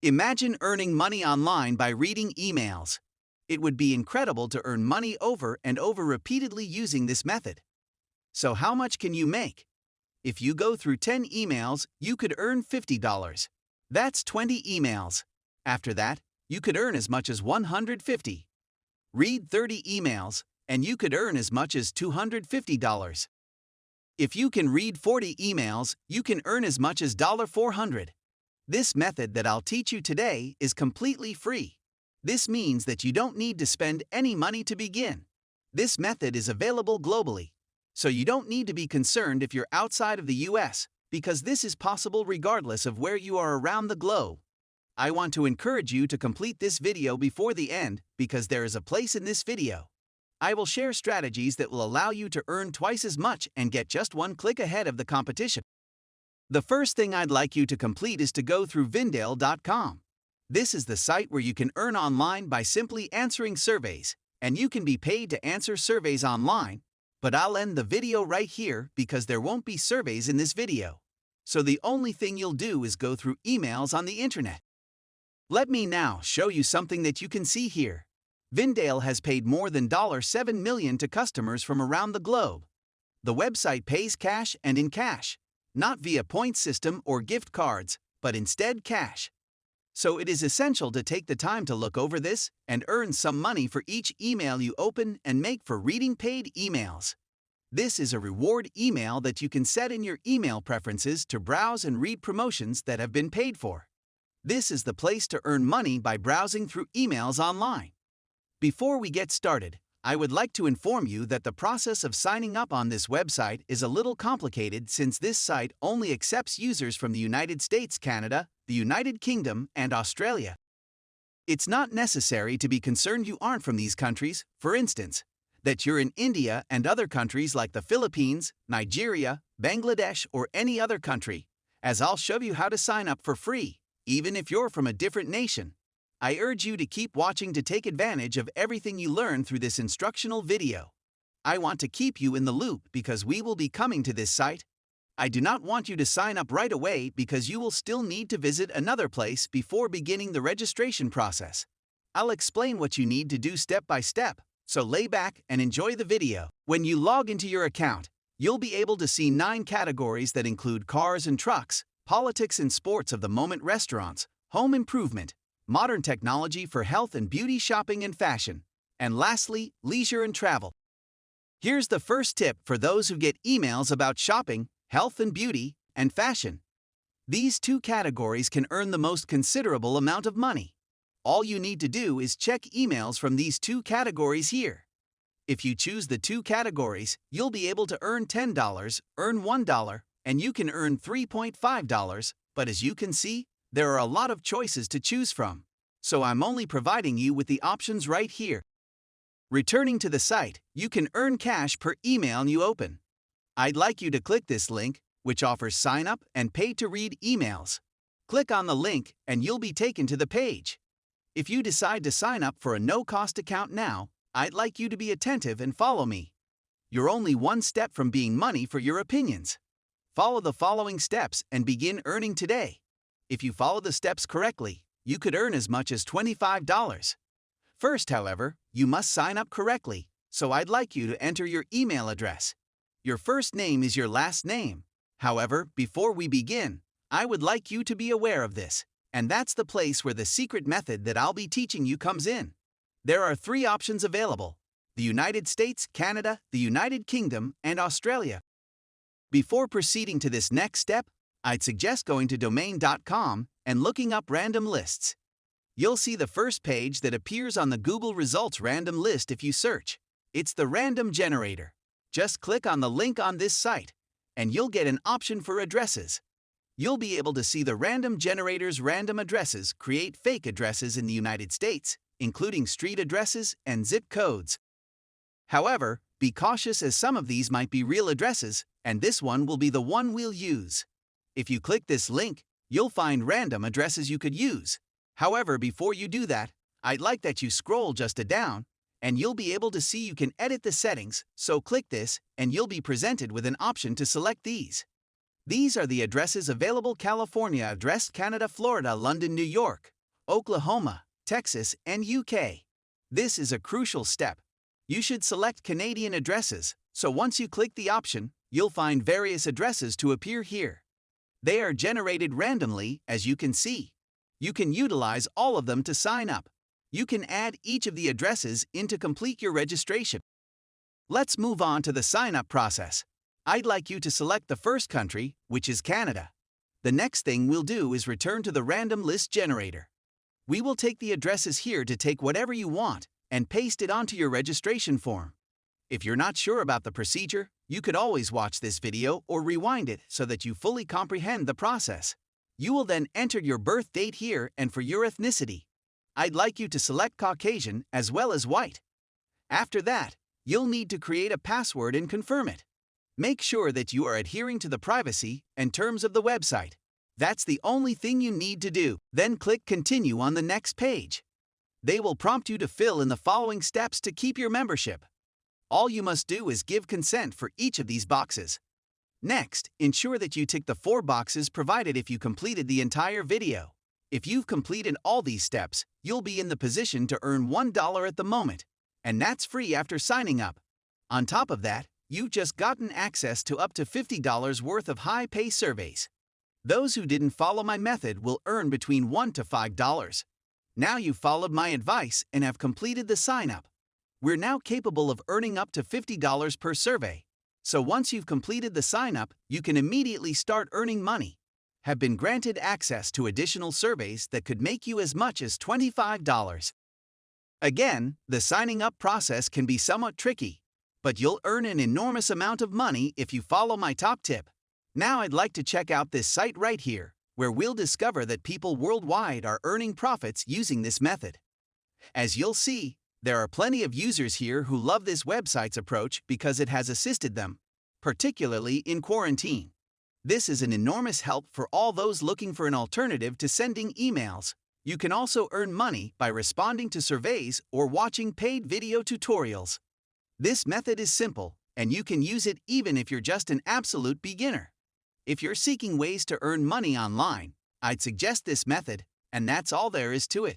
Imagine earning money online by reading emails. It would be incredible to earn money over and over repeatedly using this method. So how much can you make? If you go through 10 emails, you could earn $50. That's 20 emails. After that, you could earn as much as 150. Read 30 emails, and you could earn as much as $250. If you can read 40 emails, you can earn as much as $400. This method that I'll teach you today is completely free. This means that you don't need to spend any money to begin. This method is available globally, so you don't need to be concerned if you're outside of the US, because this is possible regardless of where you are around the globe. I want to encourage you to complete this video before the end because there is a place in this video. I will share strategies that will allow you to earn twice as much and get just one click ahead of the competition. The first thing I'd like you to complete is to go through Vindale.com. This is the site where you can earn online by simply answering surveys, and you can be paid to answer surveys online, but I'll end the video right here because there won't be surveys in this video. So the only thing you'll do is go through emails on the internet. Let me now show you something that you can see here. Vindale has paid more than $7 million to customers from around the globe. The website pays cash and in cash, not via point system or gift cards, but instead cash. So it is essential to take the time to look over this and earn some money for each email you open and make for reading paid emails. This is a reward email that you can set in your email preferences to browse and read promotions that have been paid for. This is the place to earn money by browsing through emails online. Before we get started, I would like to inform you that the process of signing up on this website is a little complicated since this site only accepts users from the United States, Canada, the United Kingdom, and Australia. It's not necessary to be concerned you aren't from these countries, for instance, that you're in India and other countries like the Philippines, Nigeria, Bangladesh, or any other country, as I'll show you how to sign up for free, even if you're from a different nation. I urge you to keep watching to take advantage of everything you learn through this instructional video. I want to keep you in the loop because we will be coming to this site. I do not want you to sign up right away because you will still need to visit another place before beginning the registration process. I'll explain what you need to do step by step, so lay back and enjoy the video. When you log into your account, you'll be able to see 9 categories that include cars and trucks, politics and sports of the moment, restaurants, home improvement, modern technology for health and beauty, shopping and fashion, and lastly, leisure and travel. Here's the first tip for those who get emails about shopping, health and beauty, and fashion. These 2 categories can earn the most considerable amount of money. All you need to do is check emails from these 2 categories here. If you choose the 2 categories, you'll be able to earn $10, earn $1, and you can earn $3.5, but as you can see, there are a lot of choices to choose from, so I'm only providing you with the options right here. Returning to the site, you can earn cash per email you open. I'd like you to click this link, which offers sign up and pay to read emails. Click on the link and you'll be taken to the page. If you decide to sign up for a no-cost account now, I'd like you to be attentive and follow me. You're only one step from being money for your opinions. Follow the following steps and begin earning today. If you follow the steps correctly, you could earn as much as $25. First, however, you must sign up correctly, so I'd like you to enter your email address. Your first name is your last name. However, before we begin, I would like you to be aware of this, and that's the place where the secret method that I'll be teaching you comes in. There are 3 options available: the United States, Canada, the United Kingdom, and Australia. Before proceeding to this next step, I'd suggest going to domain.com and looking up random lists. You'll see the first page that appears on the Google results random list if you search. It's the random generator. Just click on the link on this site, and you'll get an option for addresses. You'll be able to see the random generator's random addresses create fake addresses in the United States, including street addresses and zip codes. However, be cautious as some of these might be real addresses, and this one will be the one we'll use. If you click this link, you'll find random addresses you could use. However, before you do that, I'd like that you scroll just down, and you'll be able to see you can edit the settings, so click this, and you'll be presented with an option to select these. These are the addresses available: California address, Canada, Florida, London, New York, Oklahoma, Texas, and UK. This is a crucial step. You should select Canadian addresses, so once you click the option, you'll find various addresses to appear here. They are generated randomly, as you can see. You can utilize all of them to sign up. You can add each of the addresses in to complete your registration. Let's move on to the sign-up process. I'd like you to select the first country, which is Canada. The next thing we'll do is return to the random list generator. We will take the addresses here to take whatever you want and paste it onto your registration form. If you're not sure about the procedure, you could always watch this video or rewind it so that you fully comprehend the process. You will then enter your birth date here and for your ethnicity. I'd like you to select Caucasian as well as white. After that, you'll need to create a password and confirm it. Make sure that you are adhering to the privacy and terms of the website. That's the only thing you need to do. Then click Continue on the next page. They will prompt you to fill in the following steps to keep your membership. All you must do is give consent for each of these boxes. Next, ensure that you tick the 4 boxes provided if you completed the entire video. If you've completed all these steps, you'll be in the position to earn $1 at the moment, and that's free after signing up. On top of that, you've just gotten access to up to $50 worth of high-pay surveys. Those who didn't follow my method will earn between $1 to $5. Now you've followed my advice and have completed the sign-up. We're now capable of earning up to $50 per survey. So once you've completed the sign-up, you can immediately start earning money. Have been granted access to additional surveys that could make you as much as $25. Again, the signing up process can be somewhat tricky, but you'll earn an enormous amount of money if you follow my top tip. Now I'd like to check out this site right here, where we'll discover that people worldwide are earning profits using this method. As you'll see, there are plenty of users here who love this website's approach because it has assisted them, particularly in quarantine. This is an enormous help for all those looking for an alternative to sending emails. You can also earn money by responding to surveys or watching paid video tutorials. This method is simple, and you can use it even if you're just an absolute beginner. If you're seeking ways to earn money online, I'd suggest this method, and that's all there is to it.